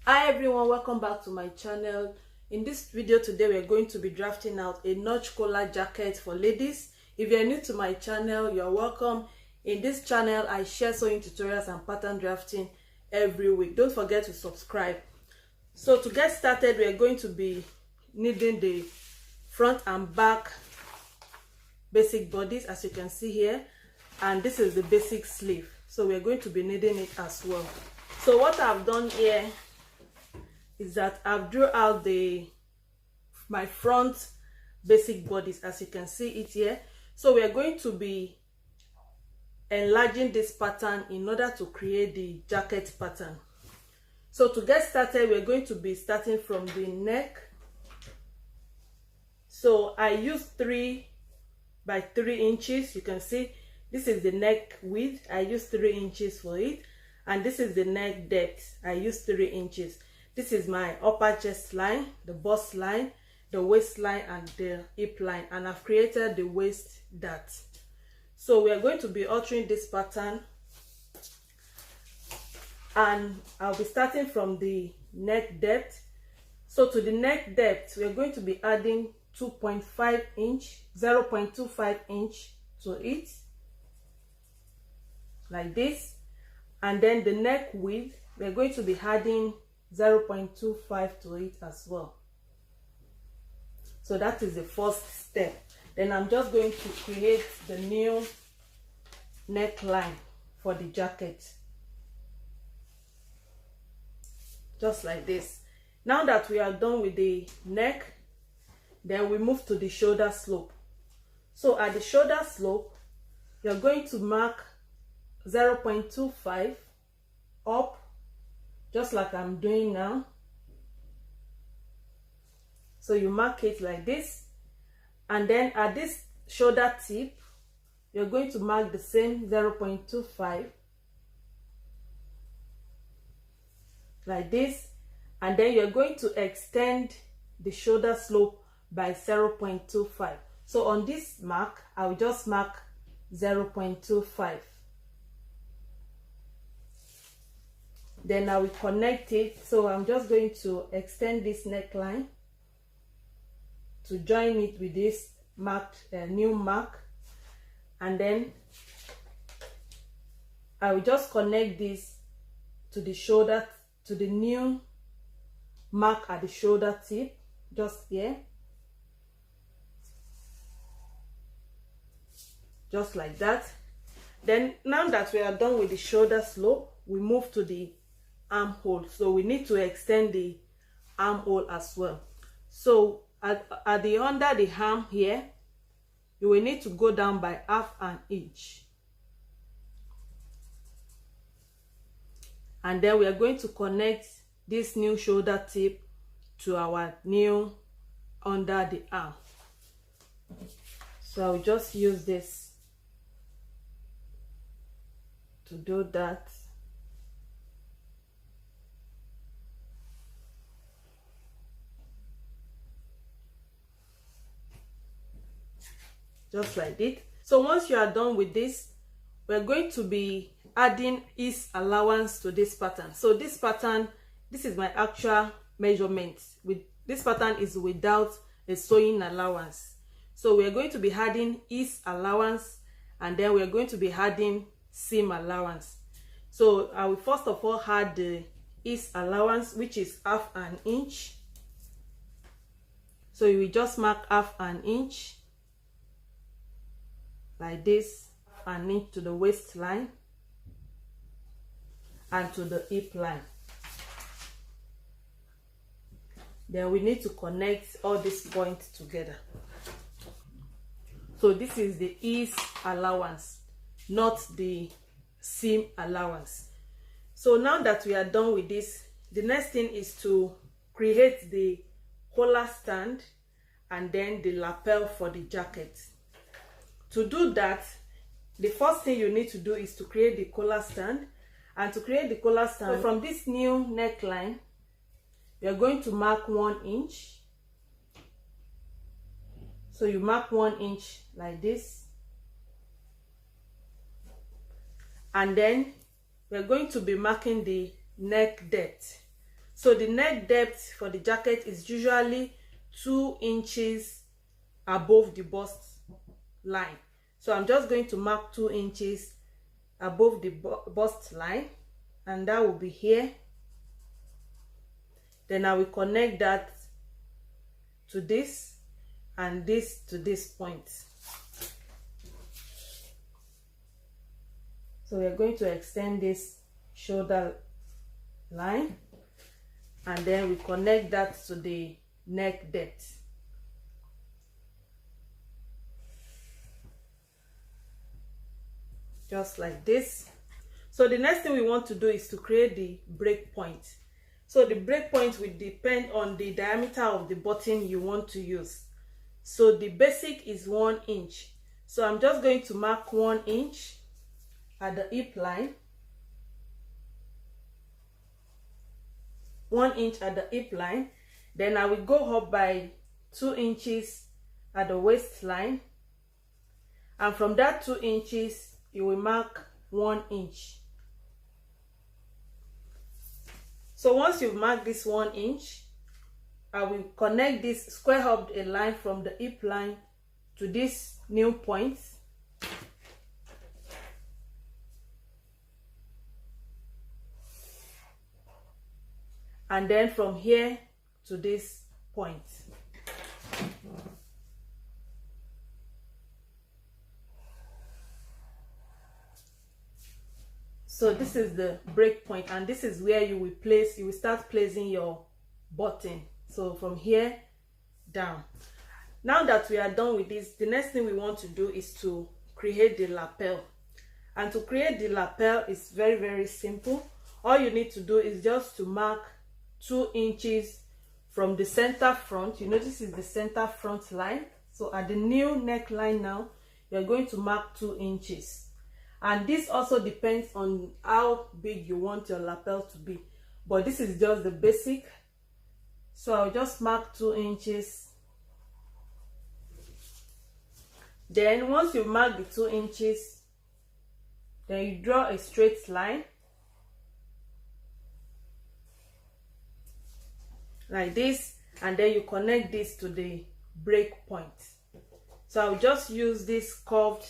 Hi everyone, welcome back to my channel. In this video today we're going to be drafting out a notch collar jacket for ladies. If you're new to my channel, you're welcome. In this channel I share sewing tutorials and pattern drafting every week. Don't forget to subscribe. So to get started, we're going to be needing the front and back basic bodies, as you can see here, and this is the basic sleeve, so we're going to be needing it as well. So what I've done here is that I've drew out my front basic bodies, as you can see it here. So we are going to be enlarging this pattern in order to create the jacket pattern. So to get started, we're going to be starting from the neck. So I used 3 by 3 inches. You can see this is the neck width. I used 3 inches for it, and this is the neck depth. I used 3 inches. This is my upper chest line, the bust line, the waistline, and the hip line, and I've created the waist dart. So we are going to be altering this pattern, and I'll be starting from the neck depth. So to the neck depth, we are going to be adding 2.5 inch, 0.25 inch to it, like this. And then the neck width, we are going to be adding 0.25 to it as well. So that is the first step. Then I'm just going to create the new neckline for the jacket, just like this. Now that we are done with the neck, then we move to the shoulder slope. So at the shoulder slope, you're going to mark 0.25 up, just like I'm doing now. So you mark it like this, and then at this shoulder tip, you're going to mark the same 0.25 like this, and then you're going to extend the shoulder slope by 0.25. So on this mark, I'll just mark 0.25. Then I will connect it. So I'm just going to extend this neckline to join it with this marked new mark, and then I will just connect this to the shoulder, to the new mark at the shoulder tip, just here, just like that. Then now that we are done with the shoulder slope, we move to the armhole. So we need to extend the armhole as well. So at the under the arm here, you will need to go down by half an inch, and then we are going to connect this new shoulder tip to our new under the arm. So I'll just use this to do that. Just like it. So once you are done with this, we're going to be adding ease allowance to this pattern. So this pattern, this is my actual measurement. With this pattern is without a sewing allowance. So we're going to be adding ease allowance, and then we're going to be adding seam allowance. So I will first of all add the ease allowance, which is half an inch. So you will just mark half an inch like this, and inch to the waistline and to the hip line. Then we need to connect all these points together. So this is the ease allowance, not the seam allowance. So now that we are done with this, the next thing is to create the collar stand and then the lapel for the jacket. To do that, the first thing you need to do is to create the collar stand. And to create the collar stand, so from this new neckline, you're going to mark 1 inch. So you mark 1 inch like this, and then we're going to be marking the neck depth. So the neck depth for the jacket is usually 2 inches above the bust line. So I'm just going to mark 2 inches above the bust line, and that will be here. Then I will connect that to this and this to this point. So we're going to extend this shoulder line, and then we connect that to the neck depth. Just like this. So the next thing we want to do is to create the break point. So the break point will depend on the diameter of the button you want to use. So the basic is 1 inch. So I'm just going to mark 1 inch at the hip line. 1 inch at the hip line. Then I will go up by 2 inches at the waistline. And from that 2 inches, you will mark 1 inch. So once you've marked this 1 inch, I will connect this, square up a line from the hip line to this new point. And then from here to this point. So this is the break point, and this is where you will start placing your button. So from here down. Now that we are done with this, the next thing we want to do is to create the lapel. And to create the lapel is very, very simple. All you need to do is just to mark 2 inches from the center front. You know, this is the center front line. So at the new neckline now, you're going to mark 2 inches. And this also depends on how big you want your lapel to be. But this is just the basic. So I'll just mark 2 inches. Then once you mark the 2 inches, then you draw a straight line. Like this. And then you connect this to the break point. So I'll just use this curved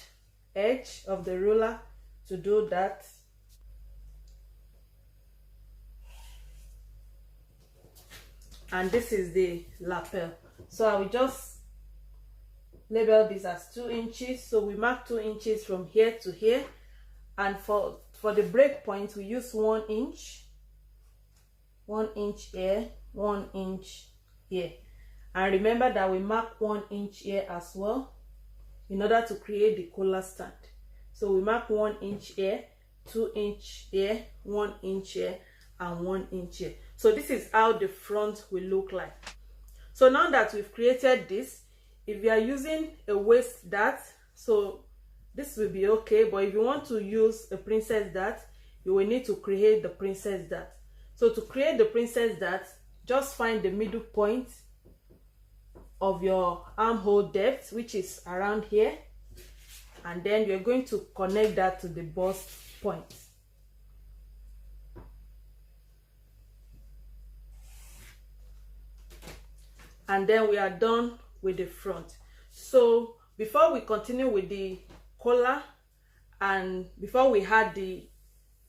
edge of the ruler to do that. And this is the lapel. So I will just label this as 2 inches. So we mark 2 inches from here to here, and for the break point we use 1 inch. 1 inch here, 1 inch here, and remember that we mark 1 inch here as well in order to create the collar stand. So we mark 1 inch here, 2 inch here, 1 inch here, and 1 inch here. So this is how the front will look like. So now that we've created this, if you are using a waist dart, so this will be okay. But if you want to use a princess dart, you will need to create the princess dart. So to create the princess dart, just find the middle point of your armhole depth, which is around here, and then you're going to connect that to the bust point. And then we are done with the front. So before we continue with the collar, and before we add the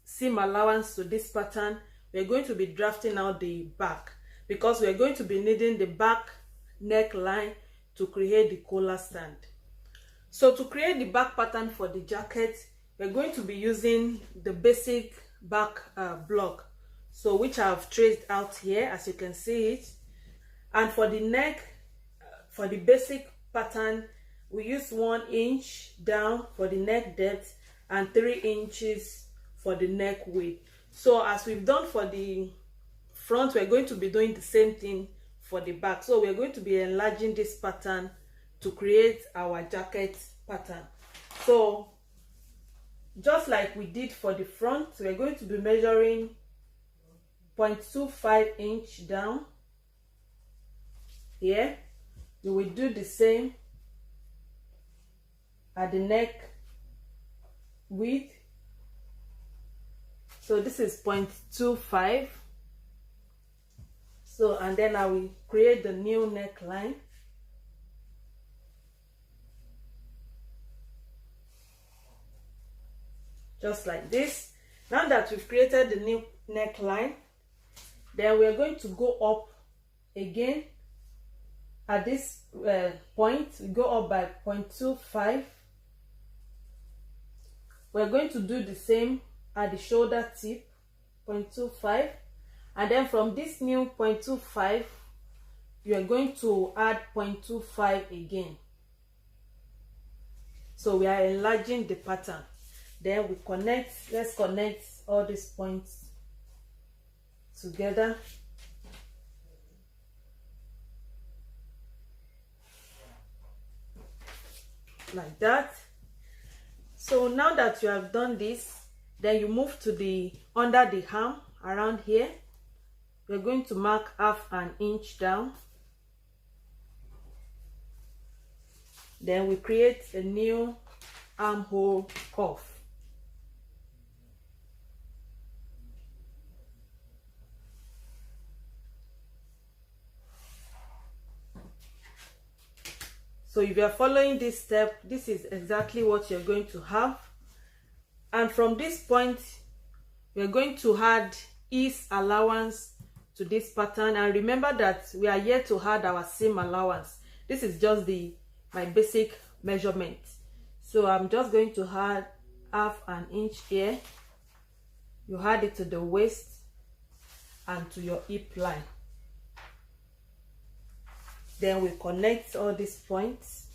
seam allowance to this pattern, we're going to be drafting out the back, because we're going to be needing the back neckline to create the collar stand. So to create the back pattern for the jacket, we're going to be using the basic back block, so which I've traced out here as you can see it. And for the neck, for the basic pattern, we use 1 inch down for the neck depth and 3 inches for the neck width. So as we've done for the front, we're going to be doing the same thing for the back. So we're going to be enlarging this pattern to create our jacket pattern. So just like we did for the front, we're going to be measuring 0.25 inch down here. You will do the same at the neck width. So this is 0.25. So, and then I will create the new neckline. Just like this. Now that we've created the new neckline, then we're going to go up again at this point. We go up by 0.25. We're going to do the same at the shoulder tip, 0.25, and then from this new 0.25 you are going to add 0.25 again. So we are enlarging the pattern. Then we connect. Let's connect all these points together. Like that. So now that you have done this, then you move to the under the arm around here. We're going to mark 1/2 inch down. Then we create a new armhole cuff. So if you are following this step, this is exactly what you're going to have. And from this point, we're going to add ease allowance to this pattern. And remember that we are yet to add our seam allowance. This is just my basic measurement. So I'm just going to add 1/2 inch here. You add it to the waist and to your hip line. Then we connect all these points.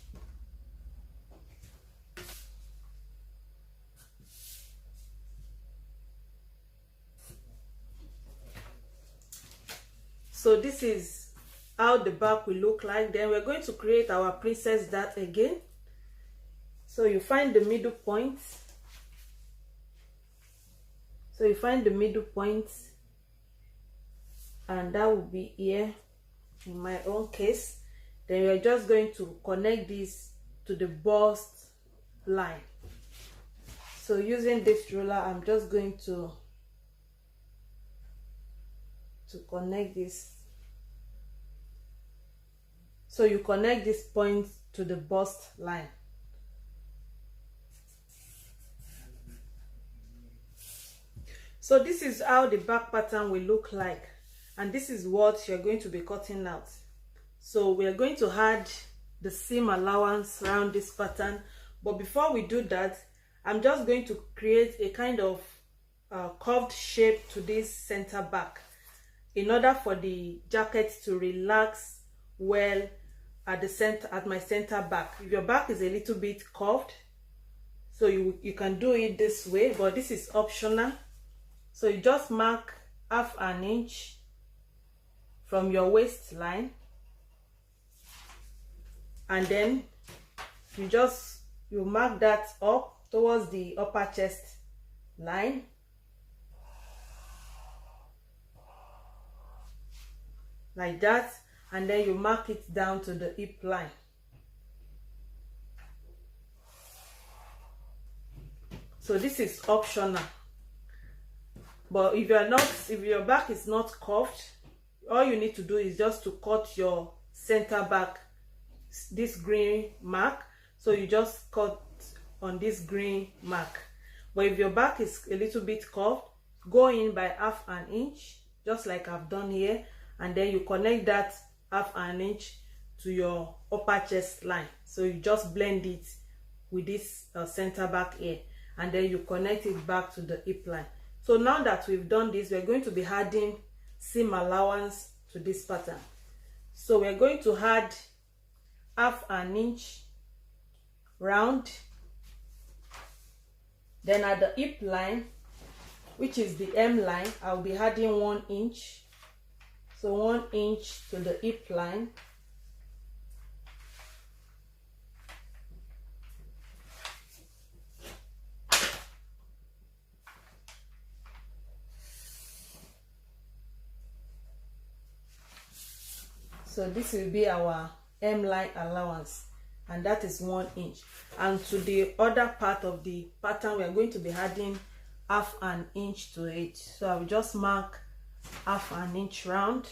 So this is how the back will look like. Then we're going to create our princess dart again. So you find the middle point. So you find the middle point, and that will be here in my own case. Then we are just going to connect this to the bust line. So using this ruler, I'm just going to connect this. So you connect this point to the bust line. So this is how the back pattern will look like, and this is what you're going to be cutting out. So we are going to add the seam allowance around this pattern, but before we do that, I'm just going to create a kind of curved shape to this center back in order for the jacket to relax well at the center, at my center back. If your back is a little bit curved, so you can do it this way, but this is optional. So you just mark 1/2 inch from your waistline, and then you mark that up towards the upper chest line. Like that, and then you mark it down to the hip line. So this is optional, but if your back is not curved, all you need to do is just to cut your center back, this green mark. So you just cut on this green mark. But if your back is a little bit curved, go in by 1/2 inch, just like I've done here, and then you connect that 1/2 inch to your upper chest line. So you just blend it with this center back here, and then you connect it back to the hip line. So now that we've done this, we're going to be adding seam allowance to this pattern. So we're going to add 1/2 inch round. Then at the hip line, which is the M line, I'll be adding 1 inch. So 1 inch to the hip line. So this will be our M line allowance, and that is 1 inch. And to the other part of the pattern, we are going to be adding 1/2 inch to it. So I will just mark 1/2 inch round.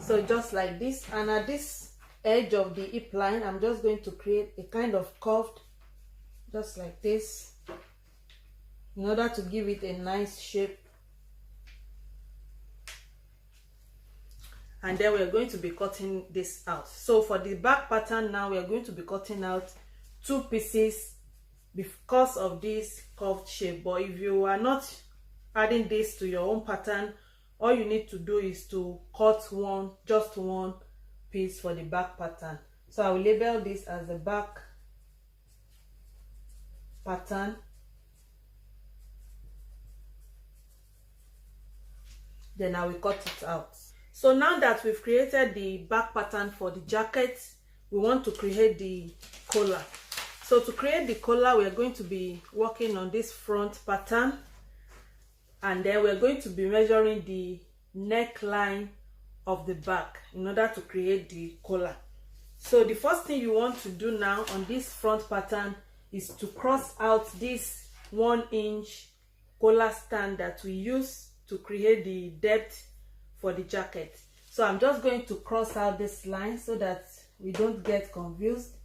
So just like this, and at this edge of the hip line, I'm just going to create a kind of curved, just like this, in order to give it a nice shape. And then we're going to be cutting this out. So for the back pattern now, we're going to be cutting out 2 pieces because of this curved shape. But if you are not adding this to your own pattern, all you need to do is to cut just one piece for the back pattern. So I will label this as the back pattern. Then I will cut it out. So now that we've created the back pattern for the jacket, we want to create the collar. So to create the collar, we're going to be working on this front pattern, and then we're going to be measuring the neckline of the back in order to create the collar. So the first thing you want to do now on this front pattern is to cross out this 1-inch collar stand that we use to create the depth for the jacket. So I'm just going to cross out this line so that we don't get confused.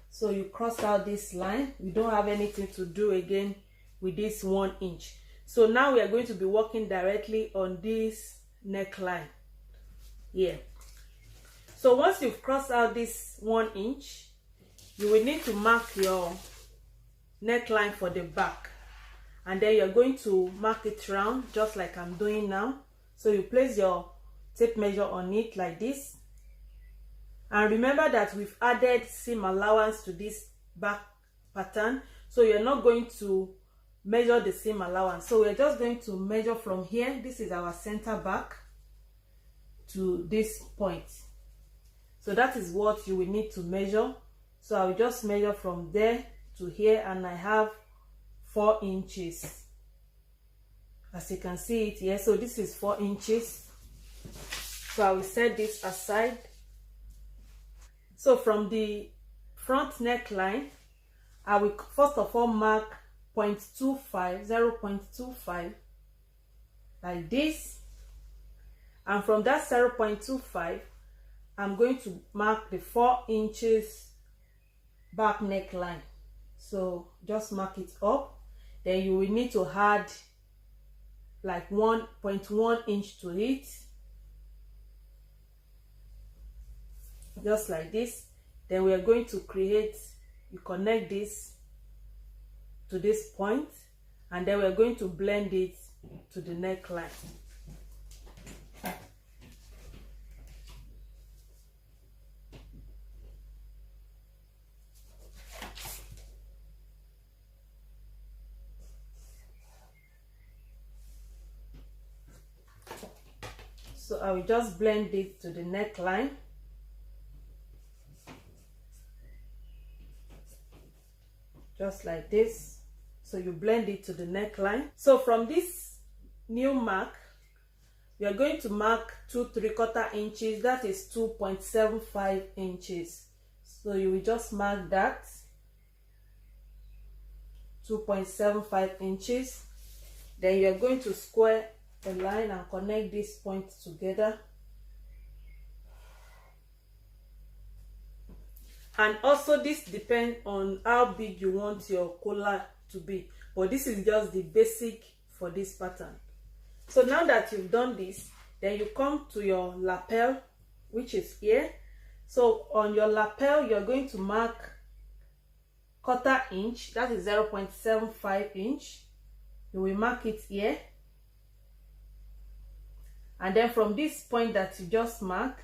So you cross out this line. We don't have anything to do again with this 1 inch. So now we are going to be working directly on this neckline here. So once you've crossed out this 1 inch, you will need to mark your neckline for the back, and then you're going to mark it round just like I'm doing now. So you place your tape measure on it like this, and remember that we've added seam allowance to this back pattern, so you're not going to measure the seam allowance. So we're just going to measure from here, this is our center back, to this point. So that is what you will need to measure. So I will just measure from there to here, and I have 4 inches. As you can see it here, so this is 4 inches. So I will set this aside. So from the front neckline, I will first of all mark 0.25 like this, and from that 0.25 I'm going to mark the 4 inches back neckline. So just mark it up. Then you will need to add like 1.1 inch to it, just like this. Then we are going to create, you connect this to this point, and then we're going to blend it to the neckline. So I will just blend it to the neckline. Just like this. So you blend it to the neckline. So from this new mark, we are going to mark 2 3/4 inches. That is 2.75 inches. So you will just mark that 2.75 inches. Then you are going to square a line and connect this point together. And also this depends on how big you want your collar to be, but this is just the basic for this pattern. So now that you've done this, then you come to your lapel, which is here. So on your lapel, you're going to mark 1/4 inch, that is 0.75 inch. You will mark it here, and then from this point that you just marked,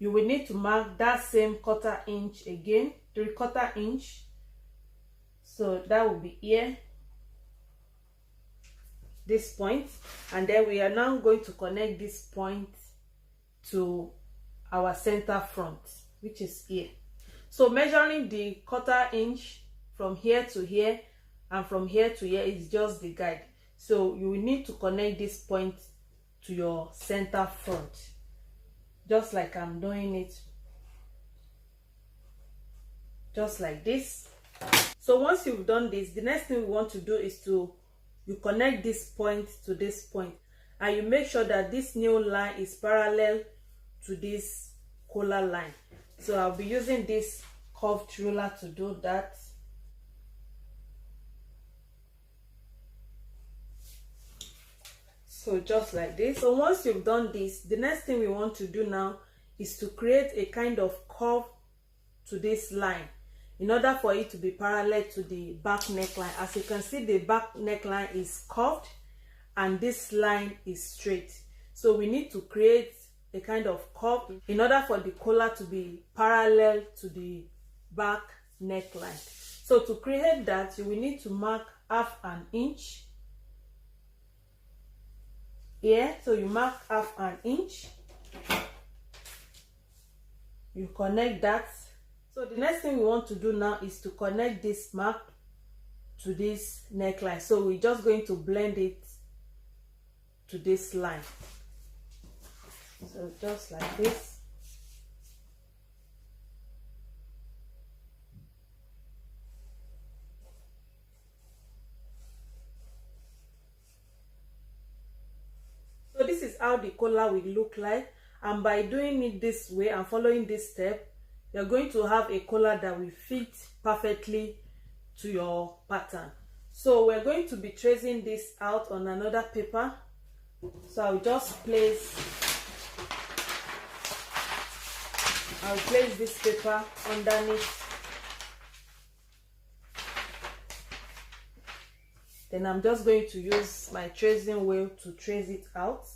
you will need to mark that same 1/4 inch again, 3/4 inch. So that will be here, this point, and then we are now going to connect this point to our center front, which is here. So measuring the 1/4 inch from here to here and from here to here is just the guide. So you will need to connect this point to your center front, just like I'm doing it, just like this. So once you've done this, the next thing we want to do is you connect this point to this point, and you make sure that this new line is parallel to this collar line. So I'll be using this curved ruler to do that. So just like this. So once you've done this, the next thing we want to do now is to create a kind of curve to this line in order for it to be parallel to the back neckline. As you can see, the back neckline is curved and this line is straight. So we need to create a kind of curve in order for the collar to be parallel to the back neckline. So to create that, you will need to mark 1/2 inch here. So you mark 1/2 inch, you connect that. So the next thing we want to do now is to connect this mark to this neckline. So we're just going to blend it to this line. So just like this. So this is how the collar will look like, and by doing it this way and following this step, you're going to have a collar that will fit perfectly to your pattern. So we're going to be tracing this out on another paper. So I'll place this paper underneath. Then I'm just going to use my tracing wheel to trace it out.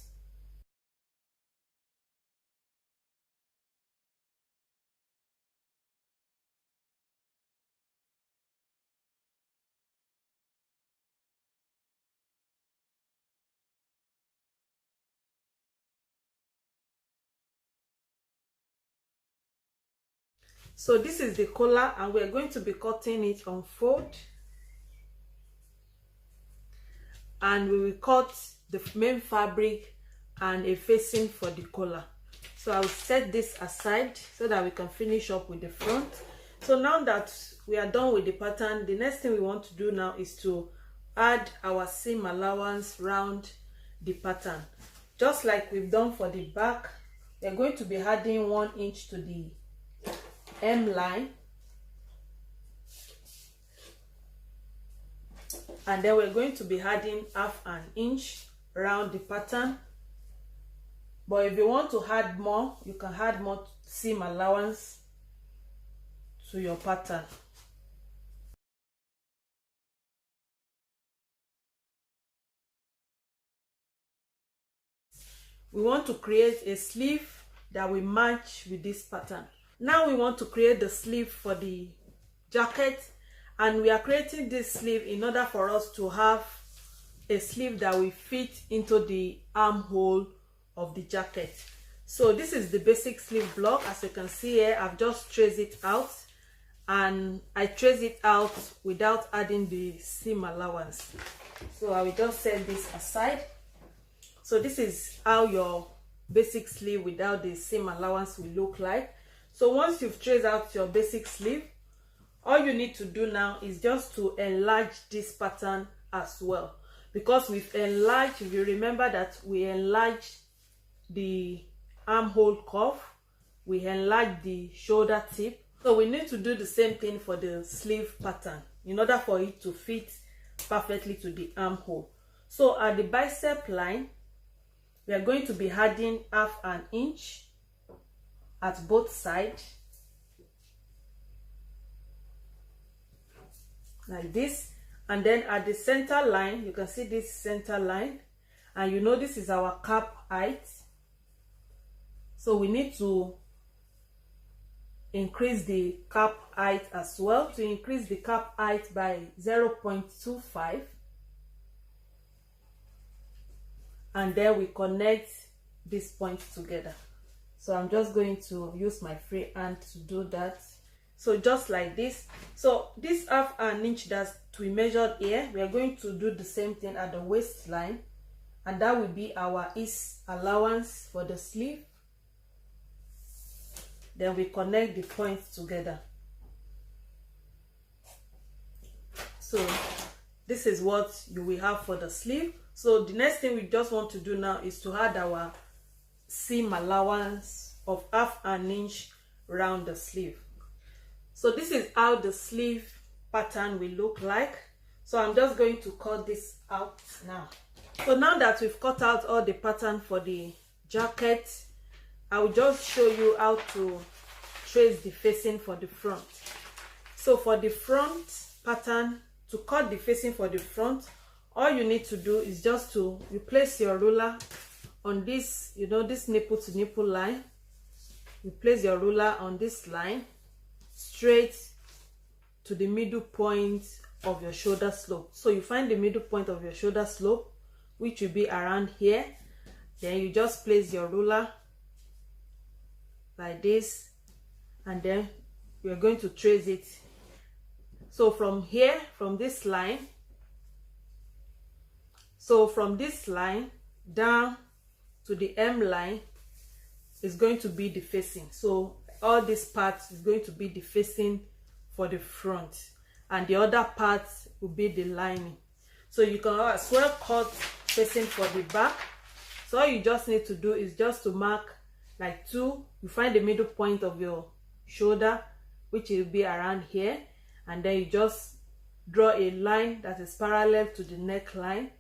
So this is the collar, and we're going to be cutting it on fold, and we will cut the main fabric and a facing for the collar. So I'll set this aside so that we can finish up with the front. So now that we are done with the pattern, the next thing we want to do now is to add our seam allowance round the pattern. Just like we've done for the back, we're going to be adding 1 inch to the hem line, and then we're going to be adding 1/2 inch around the pattern. But if you want to add more, you can add more seam allowance to your pattern. We want to create a sleeve that will match with this pattern. Now we want to create the sleeve for the jacket, and we are creating this sleeve in order for us to have a sleeve that will fit into the armhole of the jacket. So this is the basic sleeve block. As you can see here, I've just traced it out, and I trace it out without adding the seam allowance. So I will just set this aside. So this is how your basic sleeve without the seam allowance will look like. So once you've traced out your basic sleeve, all you need to do now is just to enlarge this pattern as well, because we've enlarged, if you remember that we enlarged the armhole curve, we enlarged the shoulder tip. So we need to do the same thing for the sleeve pattern in order for it to fit perfectly to the armhole. So at the bicep line, we are going to be adding 1/2 inch at both sides, like this. And then at the center line, you can see this center line, and you know this is our cap height. So we need to increase the cap height as well. To increase the cap height by 0.25, and then we connect these points together. So I'm just going to use my free hand to do that. So just like this. So this 1/2 inch that we measured here, we are going to do the same thing at the waistline, and that will be our ease allowance for the sleeve. Then we connect the points together. So this is what you will have for the sleeve. So the next thing we just want to do now is to add our seam allowance of 1/2 inch round the sleeve. So this is how the sleeve pattern will look like. So I'm just going to cut this out now. So now that we've cut out all the pattern for the jacket, I will just show you how to trace the facing for the front. So for the front pattern, to cut the facing for the front, all you need to do is just to you place your ruler on this, you know, this nipple to nipple line. You place your ruler on this line straight to the middle point of your shoulder slope. So you find the middle point of your shoulder slope, which will be around here. Then you just place your ruler like this, and then you're going to trace it. So from here, from this line, so from this line down to the M line is going to be the facing. So all this part is going to be the facing for the front, and the other part will be the lining. So you can as well cut facing for the back. So all you just need to do is just to mark like 2. You find the middle point of your shoulder, which will be around here, and then you just draw a line that is parallel to the neckline.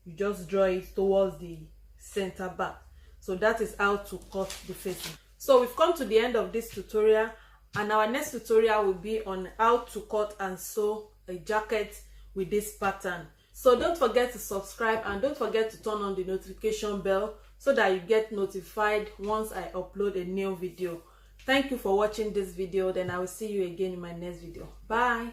You just draw it towards the center back. So that is how to cut the facing. So we've come to the end of this tutorial, and our next tutorial will be on how to cut and sew a jacket with this pattern. So don't forget to subscribe, and don't forget to turn on the notification bell so that you get notified once I upload a new video. Thank you for watching this video. Then I will see you again in my next video. Bye.